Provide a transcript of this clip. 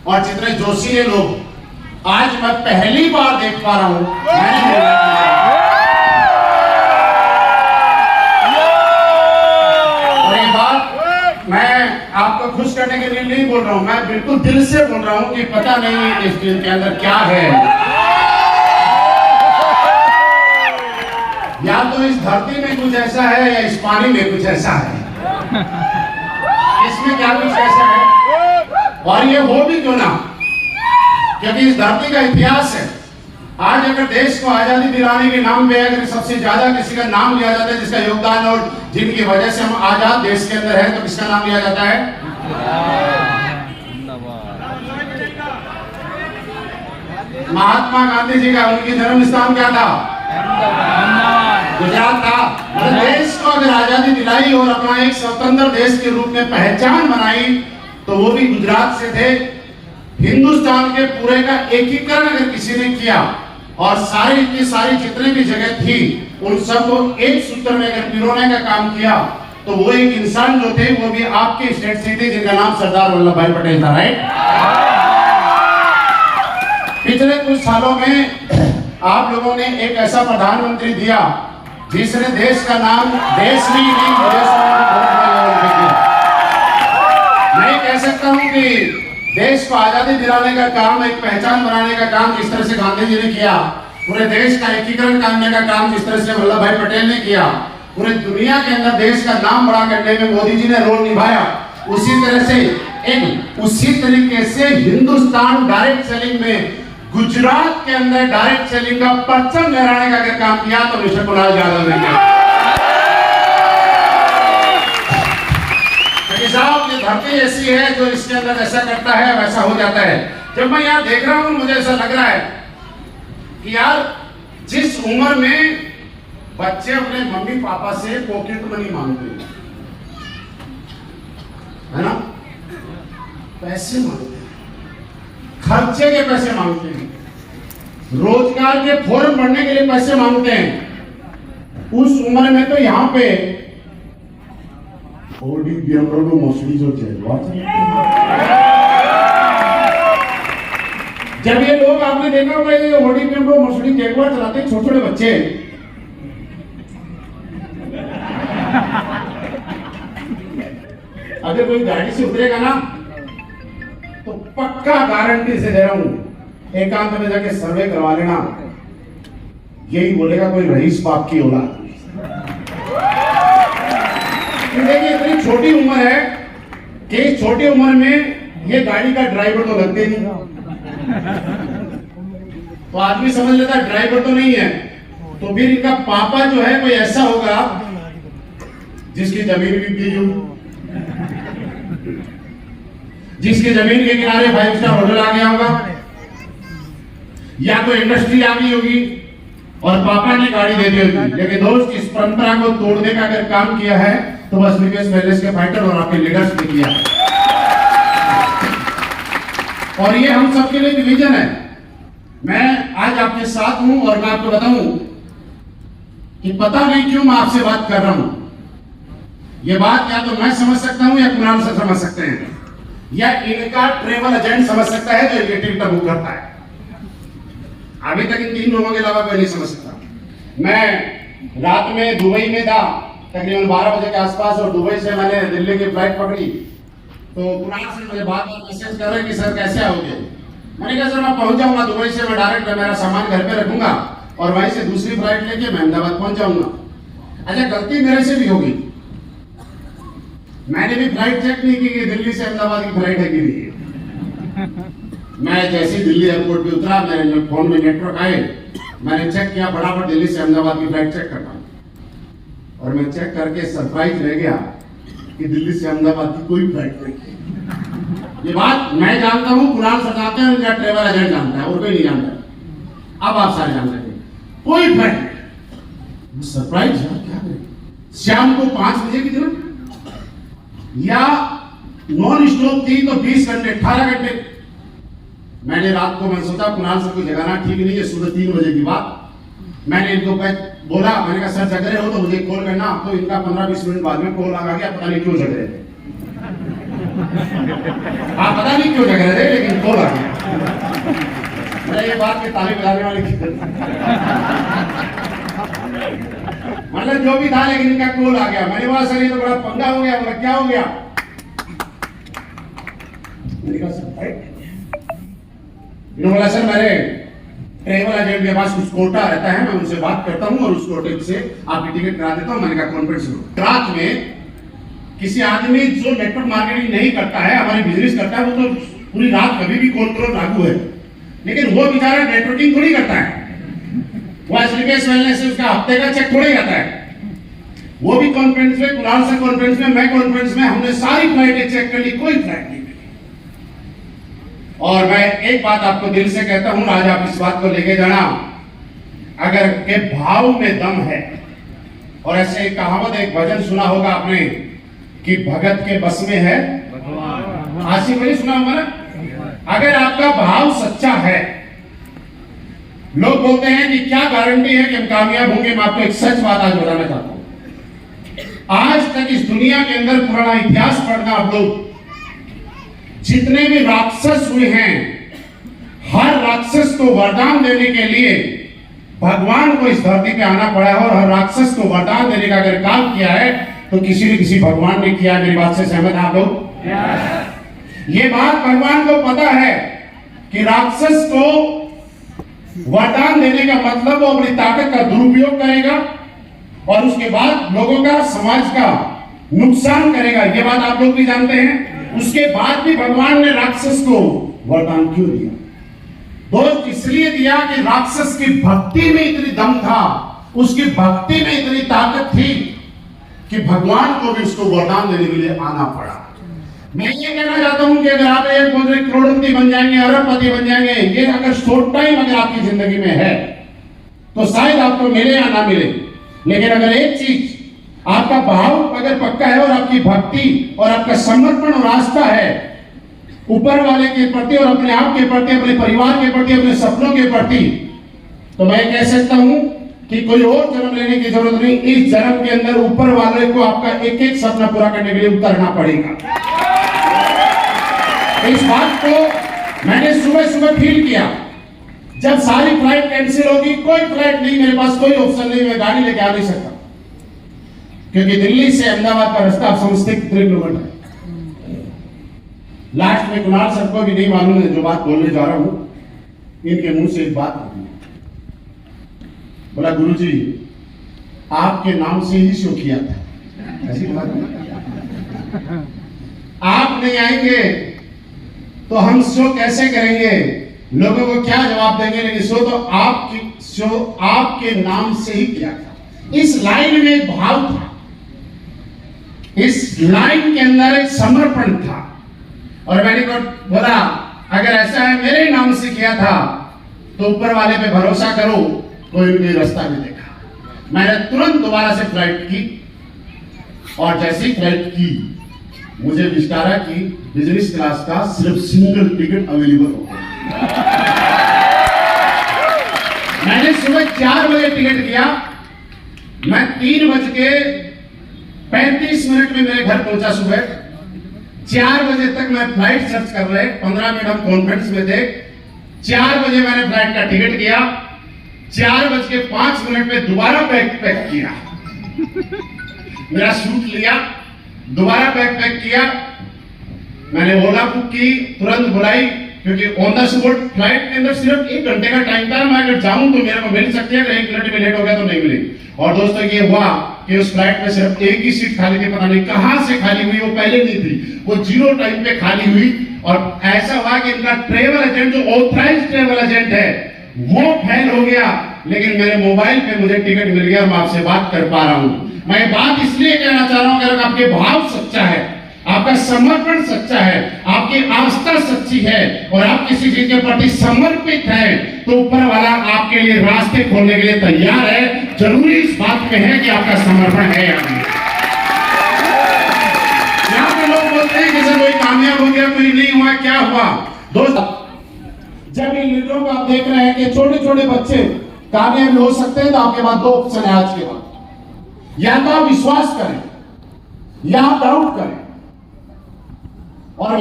और जितने जोशीले लोग आज मैं पहली बार देख पा रहा हूं। और ये बात मैं आपको खुश करने के लिए नहीं बोल रहा हूं, मैं बिल्कुल दिल से बोल रहा हूं कि पता नहीं इस दिल के अंदर क्या है। या तो इस धरती में कुछ ऐसा है या इस पानी में कुछ ऐसा है, इसमें क्या कुछ ऐसा है। और ये हो भी क्यों ना, क्योंकि इस धरती का इतिहास है। आज अगर देश को आजादी दिलाने के नाम पे अगर सबसे ज्यादा किसी का नाम लिया जाता है जिसका योगदान और जिनकी वजह से हम आजाद देश के अंदर है, तो किसका नाम लिया जाता है? महात्मा गांधी जी का। उनकी जन्म स्थान क्या था? गुजरात था। देश को अगर आजादी दिलाई और अपना एक स्वतंत्र देश के रूप में पहचान बनाई तो वो भी गुजरात से थे। हिंदुस्तान के पूरे का एकीकरण अगर किसी ने किया और सारी की सारी जितने भी जगह थी उन सबको एक सूत्र में अगर पिरोने का काम किया तो वो एक इंसान जो थे वो भी आपके स्टेट से थे जिनका नाम सरदार वल्लभ भाई पटेल था। राइट। पिछले कुछ सालों में आप लोगों ने एक ऐसा प्रधानमंत्री दिया जिसने देश का नाम देश में ही नहीं विदेशों में किया। मैं कह सकता हूं कि देश को आजादी दिलाने का काम, एक पहचान बनाने का काम जिस तरह से गांधी जी ने किया, पूरे देश का एकीकरण करने का काम जिस तरह से वल्लभ भाई पटेल ने किया, पूरे दुनिया के अंदर देश का नाम बड़ा करने में मोदी जी ने रोल निभाया, उसी तरह से उसी तरीके से हिंदुस्तान डायरेक्ट सेलिंग में गुजरात के अंदर डायरेक्ट सेलिंग का परचम लहराने का अगर काम किया तो मिस्टर कुणाल यादव ने किया। साहब ये धरती ऐसी है जो इसके अंदर ऐसा करता है वैसा हो जाता है। जब मैं यहाँ देख रहा हूँ मुझे ऐसा लग रहा है कि यार जिस उम्र में बच्चे अपने मम्मी पापा से पॉकेट मनी मांगते हैं, है ना, पैसे मांगते हैं, खर्चे के पैसे मांगते हैं, रोजगार के फॉर्म भरने के लिए पैसे मांगते हैं, उस उम्र में तो यहाँ पे जब ये लोग आपने देखा होगा ये ओडी बीएमडब्ल्यू मर्सिडीज जगुआर चलाते हैं छोटे छोटे बच्चे, अगर कोई गाड़ी से उतरेगा ना तो पक्का गारंटी से दे रहा हूं एकांत में जाके सर्वे करवा लेना, यही बोलेगा कोई रईस बाप की औलाद। देखिए इतनी छोटी उम्र है कि इस छोटी उम्र में ये गाड़ी का ड्राइवर तो लगते नहीं, तो आदमी समझ लेता है ड्राइवर तो नहीं है, तो फिर इनका पापा जो है कोई ऐसा होगा जिसकी जमीन बिक गई हो, जिसकी जमीन के किनारे 5 स्टार होटल आ गया होगा, या तो इंडस्ट्री आ गई होगी और पापा ने गाड़ी दे दी होगी। लेकिन दोस्त इस परंपरा को तोड़ने का अगर काम किया है तो बस विकास पैलेस के फाइटर और आपके लीडर्स ने किया। और ये हम सबके लिए डिवीजन है। मैं आज आपके साथ हूं और मैं आपको बताऊं कि पता नहीं क्यों मैं आपसे बात कर रहा हूं। ये बात या तो मैं समझ सकता हूं या कुणाल से समझ सकते हैं, या इनका ट्रेवल एजेंट समझ सकता है जो ये टिकट बुक करता है। अभी तक इन 3 लोगों के अलावा कोई नहीं समझ सकता। मैं रात में दुबई में था तकरीबन 12 बजे के आसपास, और दुबई से मैंने दिल्ली की फ्लाइट पकड़ी तो कुणाल से मुझे बार बार मैसेज कर रहे हैं कि सर कैसे आओगे। मैंने कहा सर मैं पहुंच जाऊंगा दुबई से, मैं डायरेक्ट मेरा सामान घर पे रखूंगा और वहीं से दूसरी फ्लाइट लेके मैं अहमदाबाद पहुंच जाऊंगा। अच्छा गलती मेरे से भी होगी, मैंने भी फ्लाइट चेक नहीं की कि दिल्ली से अहमदाबाद की फ्लाइट है कि नहीं। मैं जैसे दिल्ली एयरपोर्ट पे उतरा, मेरे फोन में नेटवर्क आए, मैंने चेक किया, फटाफट दिल्ली से अहमदाबाद की फ्लाइट चेक करता और मैं चेक करके सरप्राइज रह गया कि दिल्ली से अहमदाबाद की कोई फ्लाइट नहीं। ये बात मैं जानता हूं, कुणाल सर जानते हैं, उनका ट्रेवल एजेंट जानता है और कोई नहीं जानता। अब आप सारे जानते हैं कोई फ्लाइट नहीं। सरप्राइज क्या करें, शाम को 5 बजे की तरफ, या नॉन स्टॉप थी तो 20 घंटे 18 घंटे। मैंने रात को मैं सोचा कुणाल सर को जगाना ठीक नहीं है, सुबह 3 बजे की बात। मैंने इनको बोला, मैंने कहा सर जग रहे हो तो मुझे कॉल करना। तो इनका 15-20 मिनट बाद में कॉल आ गया, पता नहीं क्यों जग रहे थे। आप पता नहीं क्यों जग रहे थे लेकिन कॉल ये बात के ताली बजाने वाले की मतलब जो भी था, लेकिन इनका कॉल आ गया। मैंने बोला सर ये तो बड़ा पंगा हो गया। बोला क्या हो गया? मैंने कहा सर इन्होंने बोला सर मेरे ट्रेवल एजेंट के पास कुछ कोटा रहता है, मैं उनसे बात करता हूं और उस कोटे से आपकी टिकट करा देता हूं। मैंने कहा कॉन्फ्रेंस में रात में किसी आदमी जो नेटवर्क मार्केटिंग नहीं करता है, हमारी बिजनेस करता है, वो तो पूरी रात कभी भी कंट्रोल लागू है, लेकिन वो बेचारा नेटवर्किंग थोड़ी करता है। वो एसलीकेस वेलनेस से उसका हफ्ते का चेक थोड़ी आता है। वो भी कॉन्फ्रेंस में, कुणाल सर कॉन्फ्रेंस में, मैं कॉन्फ्रेंस में, हमने सारी फ्लाइटें चेक कर ली, कोई फ्लाइट नहीं मिली। और मैं एक बात आपको दिल से कहता हूं, आज आप इस बात को लेके जाना, अगर के भाव में दम है, और ऐसे एक कहावत, एक भजन सुना होगा आपने कि भगत के बस में है आशी बड़ी, सुना होगा ना। अगर आपका भाव सच्चा है, लोग बोलते हैं कि क्या गारंटी है कि हम कामयाब होंगे। मैं आपको एक सच बात आज बताना चाहता हूं। आज तक इस दुनिया के अंदर पुराना इतिहास पढ़ना आप लोग, जितने भी राक्षस हुए हैं, हर राक्षस को वरदान देने के लिए भगवान को इस धरती पे आना पड़ा है। और हर राक्षस को वरदान देने का अगर काम किया है तो किसी न किसी भगवान ने किया। मेरी बात से सहमत हैं आप लोग? ये बात भगवान को पता है कि राक्षस को वरदान देने का मतलब वो अपनी ताकत का दुरुपयोग करेगा और उसके बाद लोगों का, समाज का नुकसान करेगा। ये बात आप लोग भी जानते हैं। उसके बाद भी भगवान ने राक्षस को वरदान क्यों दिया? दोस्त, इसलिए दिया कि राक्षस की भक्ति में इतनी दम था, उसकी भक्ति में इतनी ताकत थी कि भगवान को भी उसको वरदान देने के लिए आना पड़ा। मैं ये कहना चाहता हूं कि अगर आप एक बोल रहे करोड़पति बन जाएंगे, अरबपति बन जाएंगे, ये अगर शॉर्ट टाइम अगर आपकी जिंदगी में है तो शायद आपको मिले या ना मिले, लेकिन अगर एक चीज, आपका भाव अगर पक्का है और आपकी भक्ति और आपका समर्पण और आस्था है ऊपर वाले के प्रति और अपने आप के प्रति, अपने परिवार के प्रति, अपने सपनों के प्रति, तो मैं कह सकता हूं कि कोई और जन्म लेने की जरूरत नहीं। इस जन्म के अंदर ऊपर वाले को आपका एक एक सपना पूरा करने के लिए उतरना पड़ेगा। इस बात को मैंने सुबह सुबह फील किया जब सारी फ्लाइट कैंसिल होगी। कोई फ्लाइट नहीं, मेरे पास कोई ऑप्शन नहीं, मैं गाड़ी लेके आ नहीं सकता, क्योंकि दिल्ली से अहमदाबाद का रास्ता आप समझते कितने किलोमीटर है। लास्ट में कुणाल सर को भी नहीं मालूम है जो बात बोलने जा रहा हूं, इनके मुंह से एक बात होती है। बोला गुरुजी आपके नाम से ही शो किया था। ऐसी बात आप नहीं आएंगे तो हम शो कैसे करेंगे, लोगों को क्या जवाब देंगे, लेकिन शो तो आपके नाम से ही किया था। इस लाइन में एक भाव था, इस लाइन के अंदर एक समर्पण था। और मैंने बोला अगर ऐसा है मेरे नाम से किया था तो ऊपर वाले पे भरोसा करो, कोई भी रास्ता नहीं देखा। मैंने तुरंत दोबारा से फ्लाइट की और जैसी फ्लाइट की मुझे विस्तारा की बिजनेस क्लास का सिर्फ सिंगल टिकट अवेलेबल हो गया। मैंने सुबह 4 बजे टिकट किया, मैं 3:35 में मेरे घर पहुंचा। सुबह 4 बजे तक मैं फ्लाइट सर्च कर रहे, 15 मिनट हम कॉन्फ्रेंस में थे। 4 बजे मैंने फ्लाइट का टिकट किया, 4:05 पे दोबारा पैक किया, मेरा सूट लिया, दोबारा पैक किया। मैंने ओला बुक की, तुरंत बुलाई, क्योंकि ऑन द स्पॉट फ्लाइट के अंदर सिर्फ 1 घंटे का टाइम था। मैं अगर जाऊं तो मेरे को मिल सकती है, अगर 1 मिनट में लेट हो गया तो नहीं मिलेगी। और दोस्तों ये हुआ कि उस फ्लाइट में सिर्फ एक ही सीट खाली थी, पता नहीं कहां से खाली हुई, वो पहले नहीं थी, वो 0 टाइम पे खाली हुई। और ऐसा हुआ कि इनका ट्रेवल एजेंट जो ऑथराइज्ड ट्रेवल एजेंट है वो फेल हो गया, लेकिन मेरे मोबाइल पे मुझे टिकट मिल गया, मैं आपसे बात कर पा रहा हूं। मैं बात इसलिए कहना चाह रहा हूं कि अगर आपके भाव सच्चा है, आपका समर्पण सच्चा है, आपकी आस्था सच्ची है और आप किसी चीज के प्रति समर्पित है, तो ऊपर वाला आपके लिए रास्ते खोलने के लिए तैयार है। जरूरी इस बात में है कि आपका समर्पण है या नहीं। यहाँ पे लोग बोलते हैं कि सर कोई कामयाब हो गया, कोई नहीं हुआ, क्या हुआ? दोस्त, जब इन लीडरों को आप देख रहे हैं कि छोटे छोटे बच्चे कामयाब हो सकते हैं, तो आपके पास 2 ऑप्शन है आज के बाद। या तो आप विश्वास करें या आप डाउट करें। और